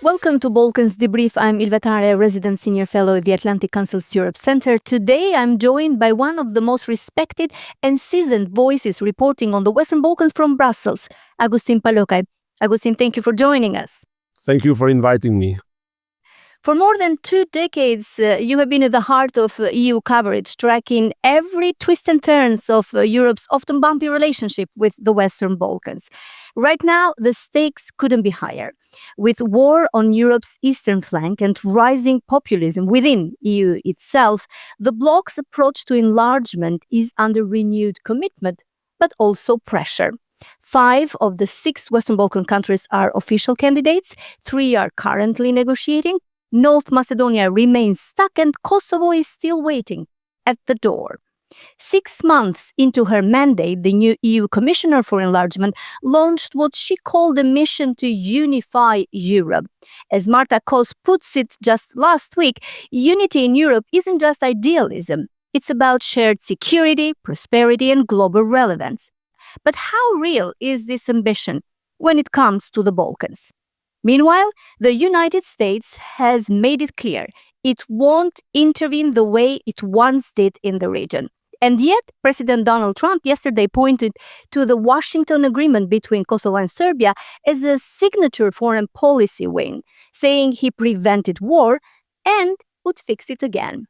Welcome to Balkans Debrief. I'm Ilva Tare, resident senior fellow at the Atlantic Council's Europe Center. Today, I'm joined by one of the most respected and seasoned voices reporting on the Western Balkans from Brussels, Augustin Palokaj. Augustin, thank you for joining us. Thank you for inviting me. For more than 2 decades, you have been at the heart of EU coverage, tracking every twist and turns of Europe's often bumpy relationship with the Western Balkans. Right now, the stakes couldn't be higher. With war on Europe's eastern flank and rising populism within EU itself, the bloc's approach to enlargement is under renewed commitment, but also pressure. 5 of the 6 Western Balkan countries are official candidates, 3 are currently negotiating. North Macedonia remains stuck and Kosovo is still waiting at the door. 6 months into her mandate, the new EU Commissioner for Enlargement launched what she called a mission to unify Europe. As Marta Kos puts it just last week, unity in Europe isn't just idealism. It's about shared security, prosperity, and global relevance. But how real is this ambition when it comes to the Balkans? Meanwhile, the United States has made it clear it won't intervene the way it once did in the region. And yet, President Donald Trump yesterday pointed to the Washington agreement between Kosovo and Serbia as a signature foreign policy win, saying he prevented war and would fix it again.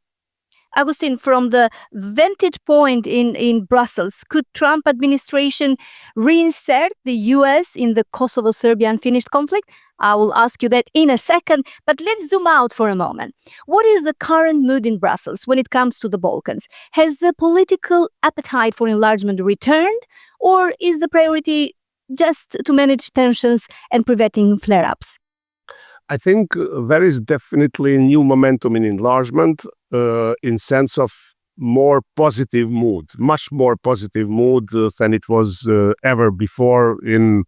Augustin, from the vantage point in Brussels, could Trump administration reinsert the US in the Kosovo-Serbia unfinished conflict? I will ask you that in a second, but let's zoom out for a moment. What is the current mood in Brussels when it comes to the Balkans? Has the political appetite for enlargement returned, or is the priority just to manage tensions and preventing flare-ups? I think there is definitely new momentum in enlargement in sense of more positive mood, much more positive mood than it was ever before in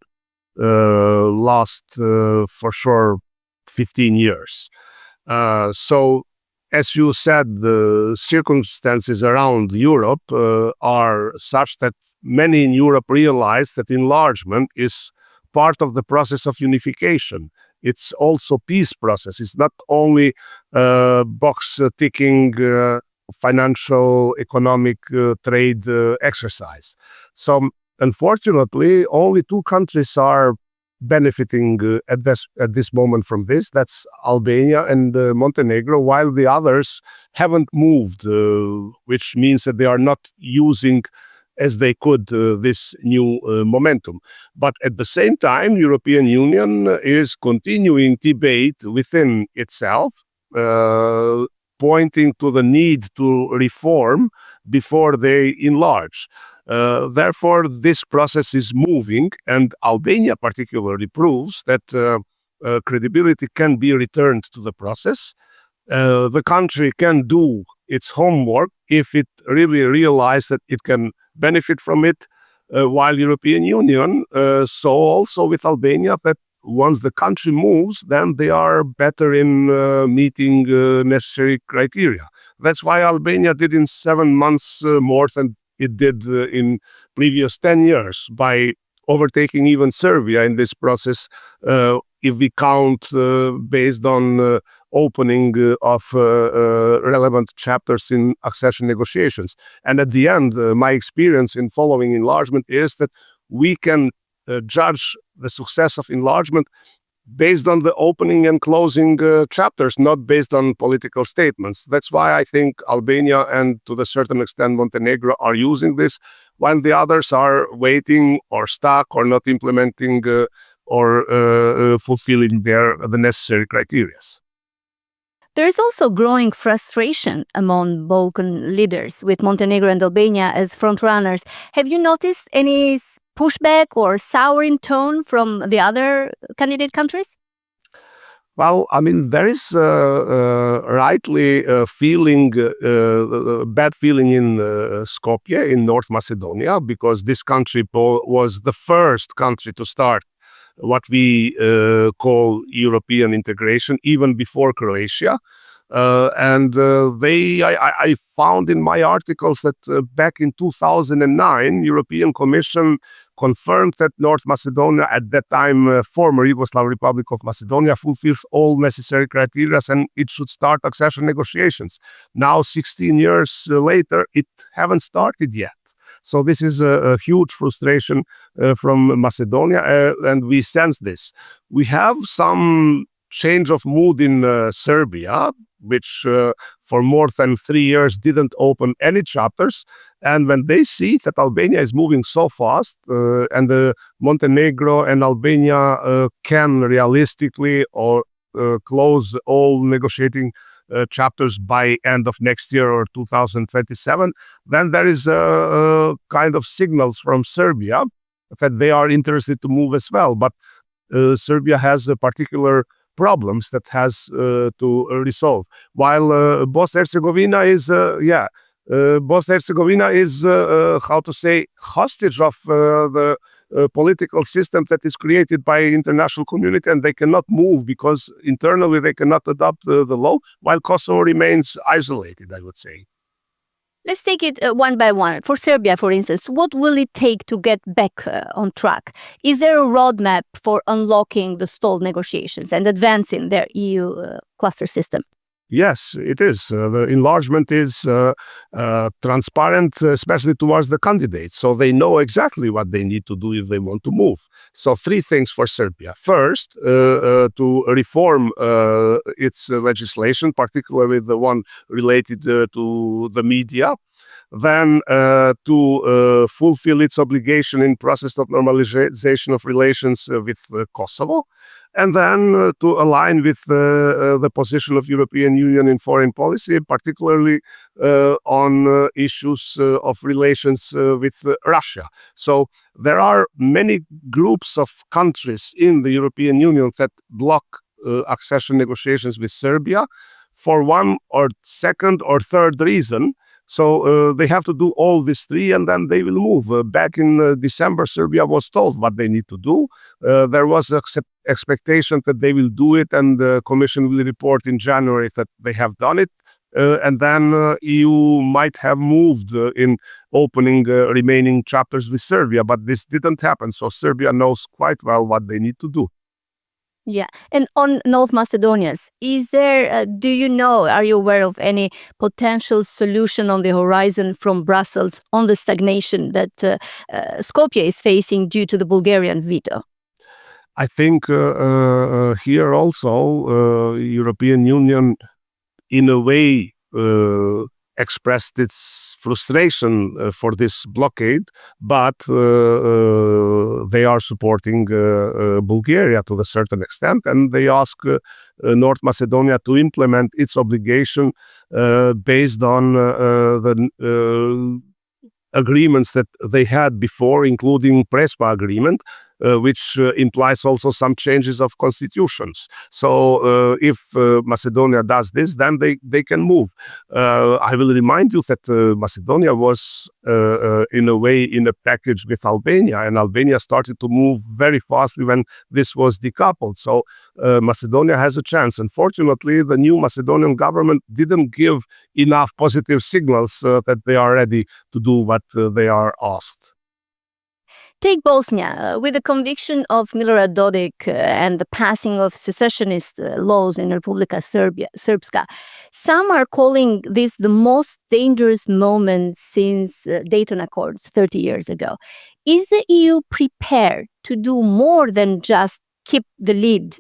last, for sure, 15 years. So, as you said, the circumstances around Europe are such that many in Europe realize that enlargement is part of the process of unification. It's also peace process. It's not only box ticking financial, economic, trade exercise. So unfortunately, only 2 countries are benefiting at this moment from this. That's Albania and Montenegro, while the others haven't moved, which means that they are not using as they could this new momentum. But at the same time, European Union is continuing debate within itself, pointing to the need to reform before they enlarge. Therefore, this process is moving, and Albania particularly proves that credibility can be returned to the process. The country can do its homework if it really realizes that it can benefit from it, while European Union saw also with Albania that once the country moves, then they are better in meeting necessary criteria. That's why Albania did in 7 months more than it did in previous 10 years, by overtaking even Serbia in this process, if we count based on opening of relevant chapters in accession negotiations. And at the end, my experience in following enlargement is that we can judge the success of enlargement based on the opening and closing chapters, not based on political statements. That's why I think Albania and to a certain extent Montenegro are using this, while the others are waiting or stuck or not implementing or fulfilling the necessary criteria. There is also growing frustration among Balkan leaders, with Montenegro and Albania as frontrunners. Have you noticed any pushback or souring tone from the other candidate countries? Well, I mean, there is rightly feeling, bad feeling in Skopje, in North Macedonia, because this country was the first country to start what we call European integration, even before Croatia. I found in my articles that back in 2009, European Commission confirmed that North Macedonia, at that time former Yugoslav Republic of Macedonia, fulfills all necessary criteria and it should start accession negotiations. Now, 16 years later, it haven't started yet. So this is a huge frustration from Macedonia, and we sense this. We have some change of mood in Serbia, which for more than 3 years didn't open any chapters. And when they see that Albania is moving so fast, and Montenegro and Albania can realistically or close all negotiating chapters by end of next year or 2027, then there is a kind of signals from Serbia that they are interested to move as well. But Serbia has particular problems that has to resolve. While Bosnia-Herzegovina is, Bosnia-Herzegovina is, how to say, hostage of the political system that is created by international community, and they cannot move because internally they cannot adopt the law, while Kosovo remains isolated, I would say. Let's take it one by one. For Serbia, for instance, what will it take to get back on track? Is there a roadmap for unlocking the stalled negotiations and advancing their EU cluster system? Yes, it is. The enlargement is transparent, especially towards the candidates. So they know exactly what they need to do if they want to move. So 3 things for Serbia. First, to reform its legislation, particularly the one related to the media. Then to fulfill its obligation in process of normalization of relations with Kosovo, and then to align with the position of European Union in foreign policy, particularly on issues of relations with Russia. So there are many groups of countries in the European Union that block accession negotiations with Serbia for one or second or third reason. So they have to do all these 3 and then they will move. Back in December, Serbia was told what they need to do. There was expectation that they will do it, and the Commission will report in January that they have done it. And then EU might have moved in opening remaining chapters with Serbia, but this didn't happen. So Serbia knows quite well what they need to do. Yeah. And on North Macedonia's, is there, do you know, are you aware of any potential solution on the horizon from Brussels on the stagnation that Skopje is facing due to the Bulgarian veto? I think here also European Union, in a way, expressed its frustration for this blockade, but they are supporting Bulgaria to a certain extent, and they ask North Macedonia to implement its obligation based on the agreements that they had before, including Prespa agreement, which implies also some changes of constitutions. So if Macedonia does this, then they can move. I will remind you that Macedonia was in a way in a package with Albania, and Albania started to move very fastly when this was decoupled. So Macedonia has a chance. Unfortunately, the new Macedonian government didn't give enough positive signals that they are ready to do what they are asked. Take Bosnia. With the conviction of Milorad Dodik and the passing of secessionist laws in Republika Srpska, some are calling this the most dangerous moment since Dayton Accords 30 years ago. Is the EU prepared to do more than just keep the lead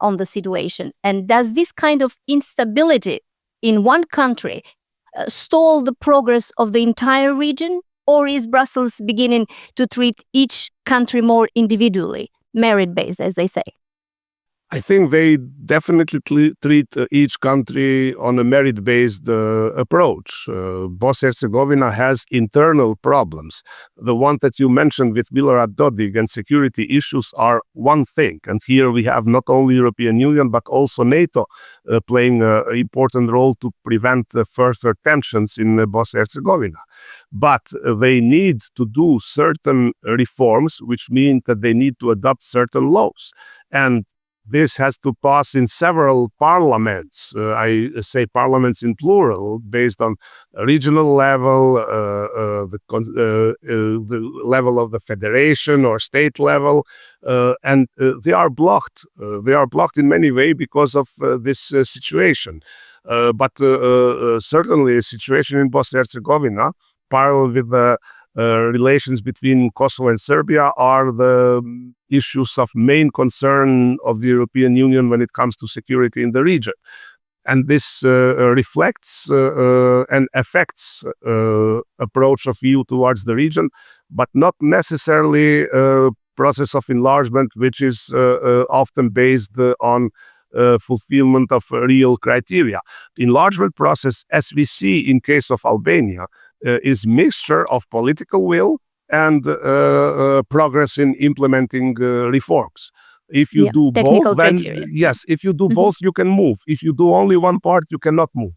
on the situation? And does this kind of instability in one country stall the progress of the entire region? Or is Brussels beginning to treat each country more individually, merit-based, as they say? I think they definitely treat each country on a merit-based approach. Bosnia-Herzegovina has internal problems. The one that you mentioned with Milorad Dodik and security issues are one thing. And here we have not only European Union, but also NATO playing an important role to prevent further tensions in Bosnia-Herzegovina. But they need to do certain reforms, which mean that they need to adopt certain laws. And this has to pass in several parliaments. I say parliaments in plural, based on regional level, the level of the federation or state level, and they are blocked. They are blocked in many ways because of this situation. But certainly, a situation in Bosnia Herzegovina, parallel with the relations between Kosovo and Serbia, are the issues of main concern of the European Union when it comes to security in the region. And this reflects and affects approach of EU towards the region, but not necessarily a process of enlargement, which is often based on fulfillment of real criteria. Enlargement process, as we see in case of Albania, is mixture of political will and progress in implementing reforms. If you do both, then criteria. yes, if you do both, you can move. If you do only one part, you cannot move.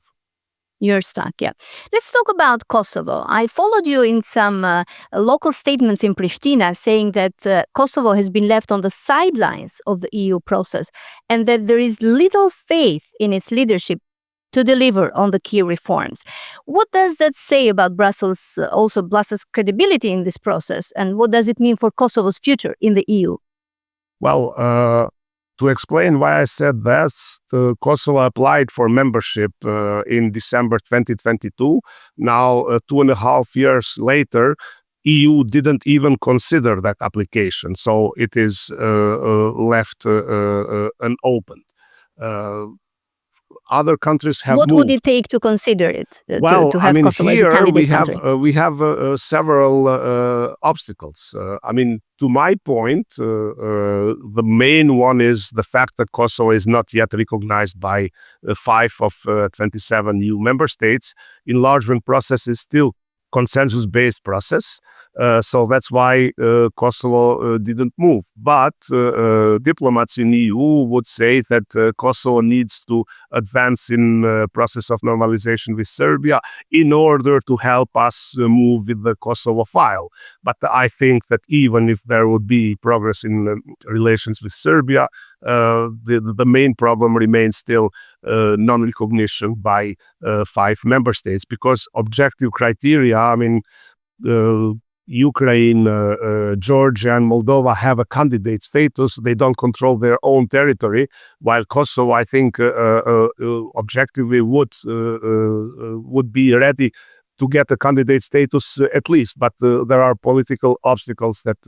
You're stuck, yeah. Let's talk about Kosovo. I followed you in some local statements in Pristina saying that Kosovo has been left on the sidelines of the EU process and that there is little faith in its leadership to deliver on the key reforms. What does that say about Brussels' credibility in this process, and what does it mean for Kosovo's future in the EU? Well, to explain why I said that, Kosovo applied for membership in December 2022. Now, 2.5 years later, EU didn't even consider that application, so it is left unopened. Other countries have What moved. would it take to consider it? Well, to have Kosovo here as a candidate country? we have several obstacles. To my point, the main one is the fact that Kosovo is not yet recognized by 5 of 27 EU member states. Enlargement process is still consensus-based process, so that's why Kosovo didn't move. But diplomats in EU would say that Kosovo needs to advance in process of normalization with Serbia in order to help us move with the Kosovo file. But I think that even if there would be progress in relations with Serbia, the main problem remains still non-recognition by 5 member states, because objective criteria, Ukraine, Georgia, and Moldova have a candidate status. They don't control their own territory, while Kosovo, I think, objectively would be ready to get a candidate status at least. But there are political obstacles that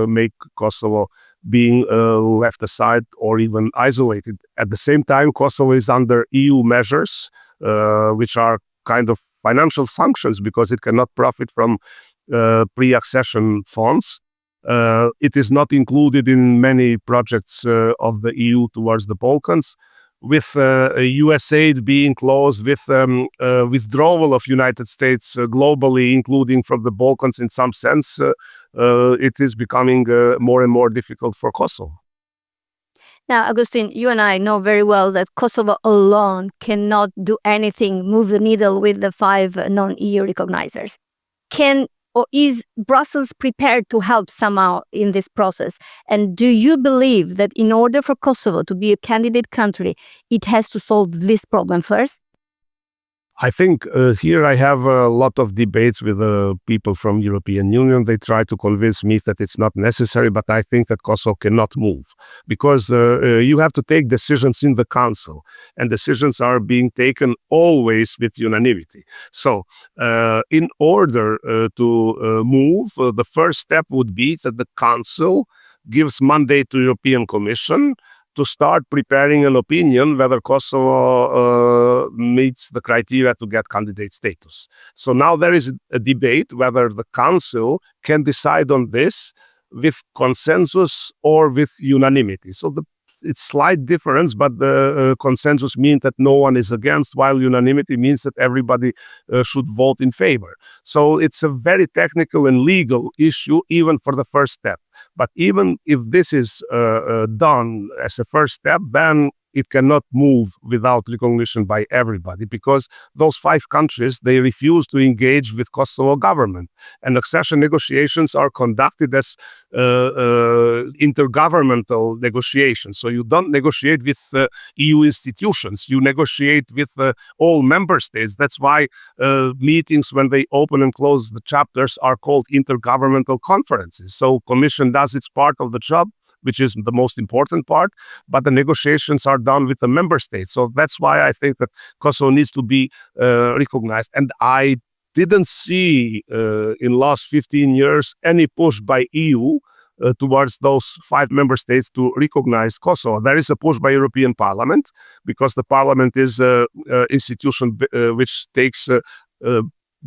make Kosovo being left aside or even isolated. At the same time, Kosovo is under EU measures, which are kind of financial sanctions because it cannot profit from pre-accession funds. It is not included in many projects of the EU towards the Balkans. With US aid being closed, with withdrawal of United States globally, including from the Balkans in some sense, it is becoming more and more difficult for Kosovo. Now, Augustin, you and I know very well that Kosovo alone cannot do anything, move the needle with the 5 non-EU recognizers. Is Brussels prepared to help somehow in this process? And do you believe that in order for Kosovo to be a candidate country, it has to solve this problem first? I think here I have a lot of debates with people from European Union. They try to convince me that it's not necessary, but I think that Kosovo cannot move because you have to take decisions in the Council, and decisions are being taken always with unanimity. So in order to move, the first step would be that the Council gives mandate to European Commission to start preparing an opinion whether Kosovo meets the criteria to get candidate status. So now there is a debate whether the Council can decide on this with consensus or with unanimity. So it's slight difference, but the consensus means that no one is against, while unanimity means that everybody should vote in favor. So it's a very technical and legal issue, even for the first step. But even if this is done as a first step, then it cannot move without recognition by everybody, because those 5 countries, they refuse to engage with Kosovo government. And accession negotiations are conducted as intergovernmental negotiations. So you don't negotiate with EU institutions, you negotiate with all member states. That's why meetings, when they open and close the chapters, are called intergovernmental conferences. So Commission does its part of the job, which is the most important part, but the negotiations are done with the member states. So that's why I think that Kosovo needs to be recognized. And I didn't see in last 15 years any push by EU towards those 5 member states to recognize Kosovo. There is a push by European Parliament, because the Parliament is an institution which takes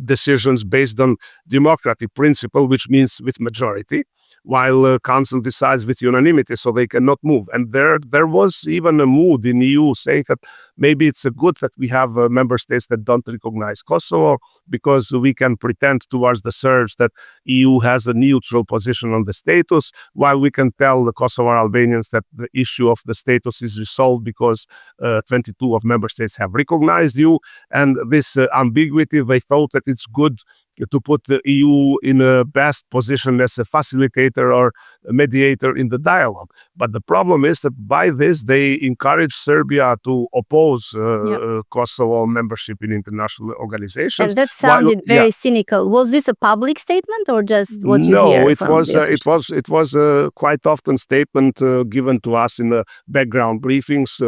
decisions based on democratic principle, which means with majority, while Council decides with unanimity, so they cannot move. And there was even a mood in EU saying that maybe it's good that we have member states that don't recognize Kosovo, because we can pretend towards the Serbs that EU has a neutral position on the status, while we can tell the Kosovar Albanians that the issue of the status is resolved because 22 of member states have recognized you. And this ambiguity, they thought that it's good to put the EU in a best position as a facilitator or a mediator in the dialogue. But the problem is that by this, they encourage Serbia to oppose Kosovo membership in international organizations. And that sounded very cynical. Was this a public statement or just what you hear? No, it was quite often statement given to us in the background briefings,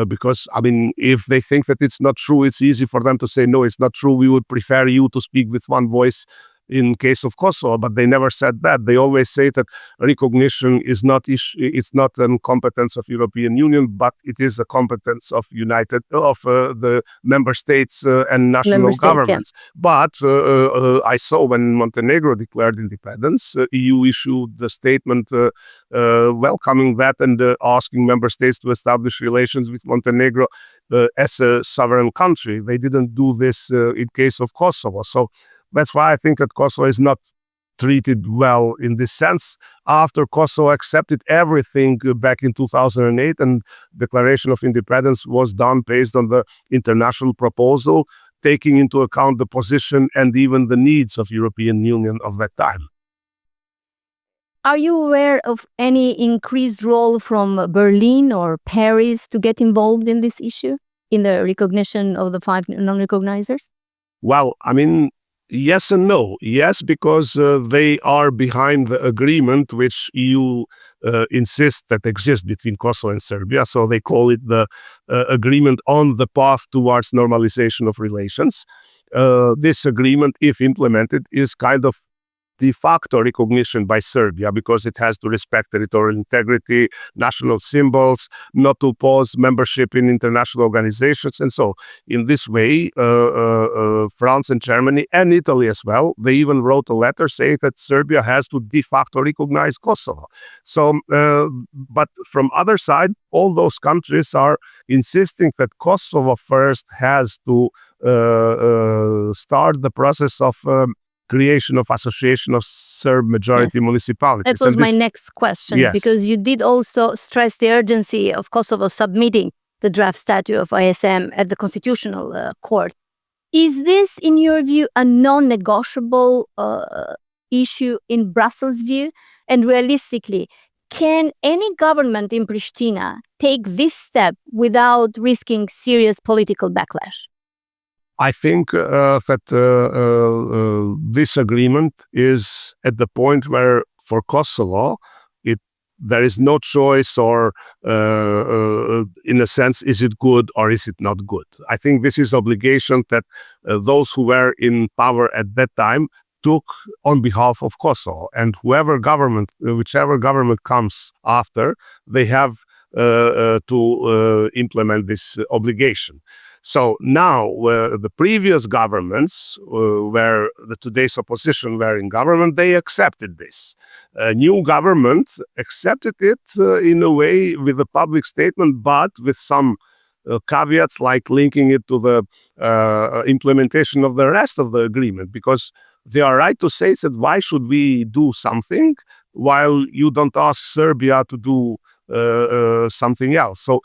because, I mean, if they think that it's not true, it's easy for them to say, no, it's not true. We would prefer you to speak with one voice in case of Kosovo, but they never said that. They always say that recognition is not it's not a competence of European Union, but it is a competence of the member states and national governments. But I saw when Montenegro declared independence, EU issued the statement welcoming that and asking member states to establish relations with Montenegro as a sovereign country. They didn't do this in case of Kosovo. So that's why I think that Kosovo is not treated well in this sense. After Kosovo accepted everything back in 2008, and declaration of independence was done based on the international proposal, taking into account the position and even the needs of European Union of that time. Are you aware of any increased role from Berlin or Paris to get involved in this issue, in the recognition of the 5 non-recognizers? Well, I mean, yes and no. Yes, because they are behind the agreement which EU insists that exists between Kosovo and Serbia. So they call it the agreement on the path towards normalization of relations. This agreement, if implemented, is kind of de facto recognition by Serbia, because it has to respect territorial integrity, national symbols, not to oppose membership in international organizations. And so in this way, France and Germany and Italy as well, they even wrote a letter saying that Serbia has to de facto recognize Kosovo. So, but from other side, all those countries are insisting that Kosovo first has to start the process of creation of association of Serb majority municipalities. That was my next question, because you did also stress the urgency of Kosovo submitting the draft statute of ISM at the Constitutional Court. Is this, in your view, a non-negotiable issue in Brussels' view? And realistically, can any government in Pristina take this step without risking serious political backlash? I think that this agreement is at the point where, for Kosovo, there is no choice, or in a sense, is it good or is it not good? I think this is obligation that those who were in power at that time took on behalf of Kosovo, and whichever government comes after, they have to implement this obligation. So now, the previous governments, where the today's opposition were in government, they accepted this. A new government accepted it in a way with a public statement, but with some caveats, like linking it to the implementation of the rest of the agreement, because they are right to say that why should we do something while you don't ask Serbia to do something else? So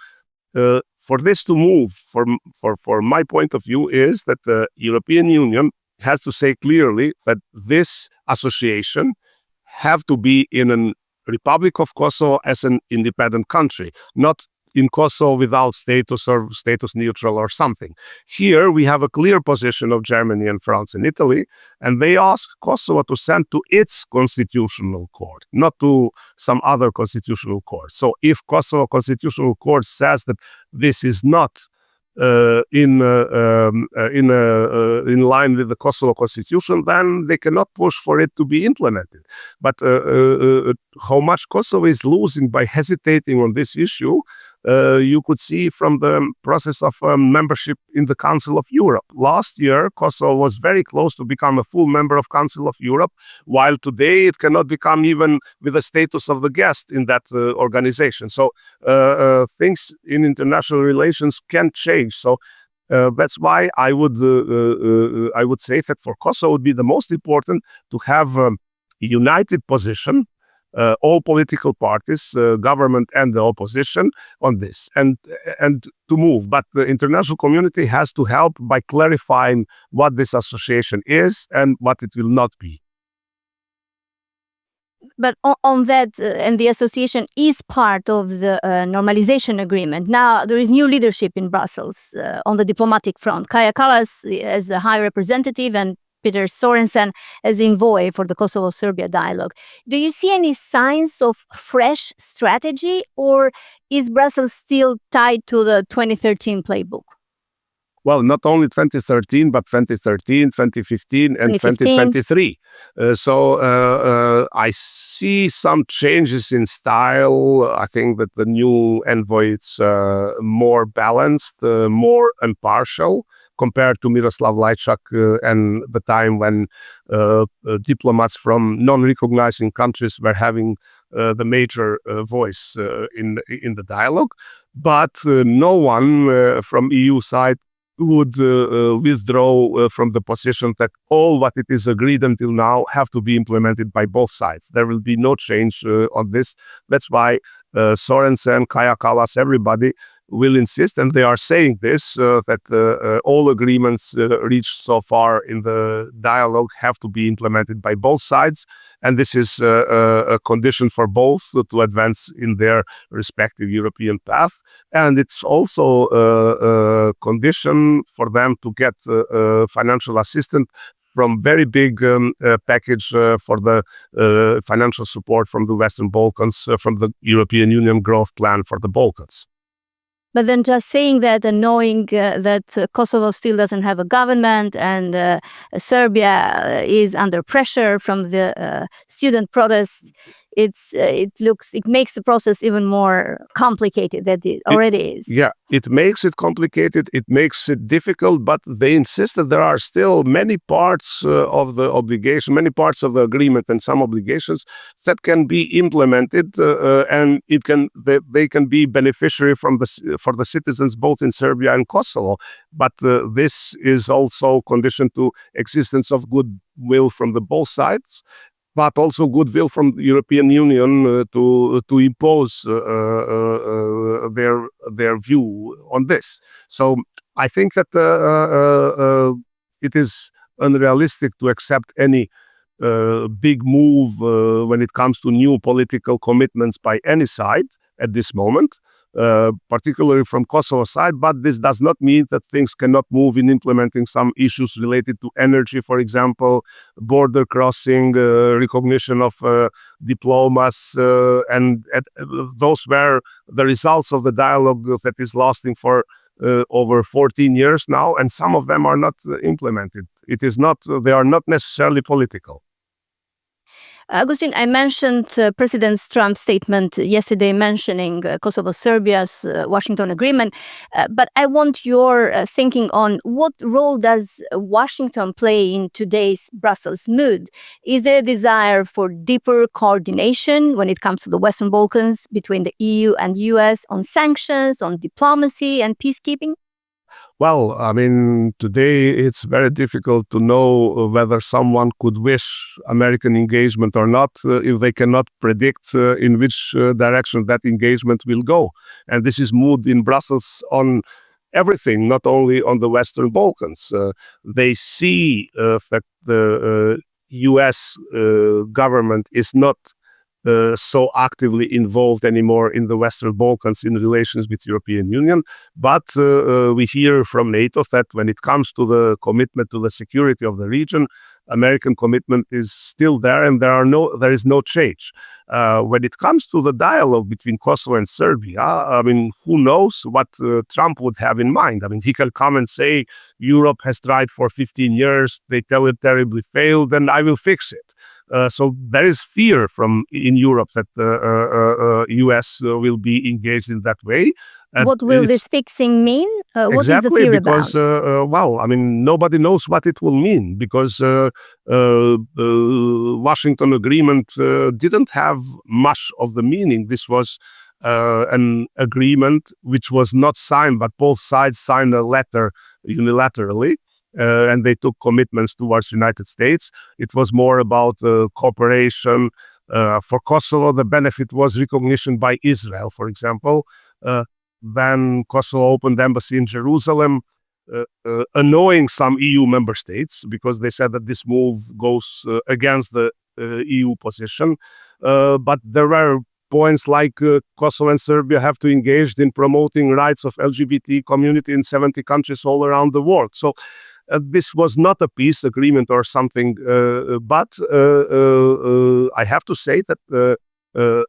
for this to move, for my point of view, is that the European Union has to say clearly that this association have to be in a Republic of Kosovo as an independent country, not in Kosovo without status or status neutral or something. Here we have a clear position of Germany and France and Italy, and they ask Kosovo to send to its constitutional court, not to some other constitutional court. So if Kosovo Constitutional Court says that this is not in line with the Kosovo constitution, then they cannot push for it to be implemented. But how much Kosovo is losing by hesitating on this issue, you could see from the process of membership in the Council of Europe. Last year, Kosovo was very close to become a full member of Council of Europe, while today it cannot become even with the status of the guest in that organization. So things in international relations can change. So that's why I would say that for Kosovo it would be the most important to have a united position, all political parties, government and the opposition, on this, and to move. But the international community has to help by clarifying what this association is and what it will not be. But on that, and the association is part of the normalization agreement. Now there is new leadership in Brussels on the diplomatic front. Kaja Kallas as a high representative and Peter Sorensen as envoy for the Kosovo-Serbia dialogue. Do you see any signs of fresh strategy, or is Brussels still tied to the 2013 playbook? Well, not only 2013, but 2013, 2015, and 2023. I see some changes in style. I think that the new envoy is more balanced, more impartial, compared to Miroslav Lajčák and the time when diplomats from non-recognizing countries were having the major voice in the dialogue. But no one from EU side would withdraw from the position that all what it is agreed until now have to be implemented by both sides. There will be no change on this. That's why Sorensen, Kaja Kallas, everybody will insist, and they are saying this, that all agreements reached so far in the dialogue have to be implemented by both sides, and this is a condition for both to advance in their respective European path, and it's also a condition for them to get financial assistance from very big package for the financial support from the Western Balkans, from the European Union growth plan for the Balkans. But then just saying that and knowing that Kosovo still doesn't have a government and Serbia is under pressure from the student protests, it makes the process even more complicated than it already is. Yeah, it makes it complicated, it makes it difficult, but they insist that there are still many parts of the obligation, many parts of the agreement and some obligations that can be implemented and they can be beneficiary for the citizens both in Serbia and Kosovo. But this is also conditioned to existence of goodwill from the both sides, but also goodwill from the European Union to impose their view on this. So I think that it is unrealistic to accept any big move when it comes to new political commitments by any side at this moment, particularly from Kosovo side, but this does not mean that things cannot move in implementing some issues related to energy, for example, border crossing, recognition of diplomas, and those were the results of the dialogue that is lasting for over 14 years now, and some of them are not implemented. They are not necessarily political. Augustin, I mentioned President Trump's statement yesterday mentioning Kosovo-Serbia's Washington agreement, but I want your thinking on what role does Washington play in today's Brussels mood? Is there a desire for deeper coordination when it comes to the Western Balkans between the EU and US on sanctions, on diplomacy and peacekeeping? Well, I mean, today it's very difficult to know whether someone could wish American engagement or not if they cannot predict in which direction that engagement will go. And this is mood in Brussels on everything, not only on the Western Balkans. They see that the US government is not so actively involved anymore in the Western Balkans in relations with European Union. But we hear from NATO that when it comes to the commitment to the security of the region, American commitment is still there, and there is no change. When it comes to the dialogue between Kosovo and Serbia, I mean, who knows what Trump would have in mind? I mean, he can come and say, Europe has tried for 15 years, they terribly failed, and I will fix it. So there is fear in Europe that the US will be engaged in that way. And what will this fixing mean? What exactly, is the fear because, about? well, I mean, nobody knows what it will mean, because Washington agreement didn't have much of the meaning. This was an agreement which was not signed, but both sides signed a letter unilaterally. And they took commitments towards the United States. It was more about cooperation. For Kosovo, the benefit was recognition by Israel, for example. Then Kosovo opened embassy in Jerusalem, annoying some EU member states because they said that this move goes against the EU position. But there were points like Kosovo and Serbia have to engage in promoting rights of LGBT community in 70 countries all around the world. So this was not a peace agreement or something, but I have to say that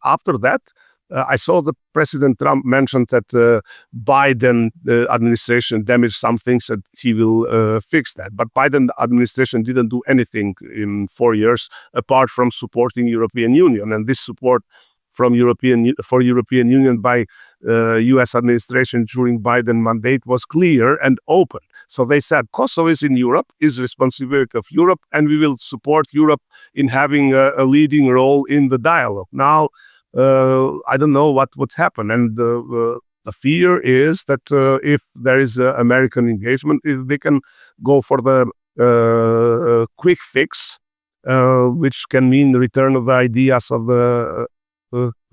after that, I saw that President Trump mentioned that Biden administration damaged some things, that he will fix that. But Biden administration didn't do anything in 4 years apart from supporting European Union, and this support for European Union by U.S. administration during Biden mandate was clear and open. So they said Kosovo is in Europe, is responsibility of Europe, and we will support Europe in having a leading role in the dialogue. Now, I don't know what would happen, and the fear is that if there is American engagement, they can go for the quick fix, which can mean the return of the ideas of the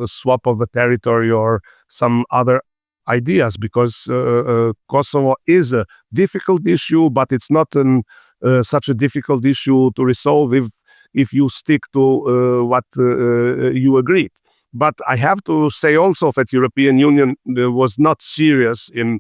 swap of the territory or some other ideas, because Kosovo is a difficult issue, but it's not such a difficult issue to resolve if you stick to what you agreed. But I have to say also that European Union was not serious in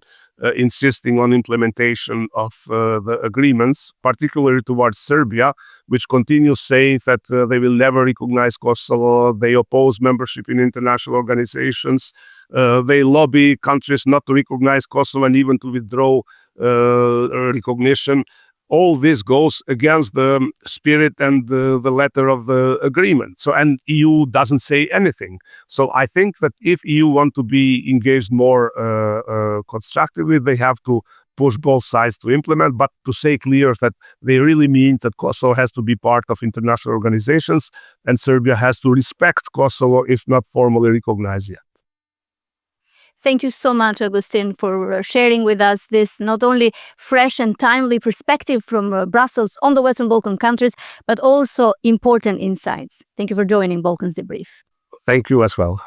insisting on implementation of the agreements, particularly towards Serbia, which continues saying that they will never recognize Kosovo. They oppose membership in international organizations. They lobby countries not to recognize Kosovo and even to withdraw recognition. All this goes against the spirit and the letter of the agreement. So, and EU doesn't say anything. So I think that if EU want to be engaged more constructively, they have to push both sides to implement, but to say clear that they really mean that Kosovo has to be part of international organizations and Serbia has to respect Kosovo, if not formally recognized yet. Thank you so much, Augustin, for sharing with us this not only fresh and timely perspective from Brussels on the Western Balkan countries, but also important insights. Thank you for joining Balkans Debrief. Thank you as well.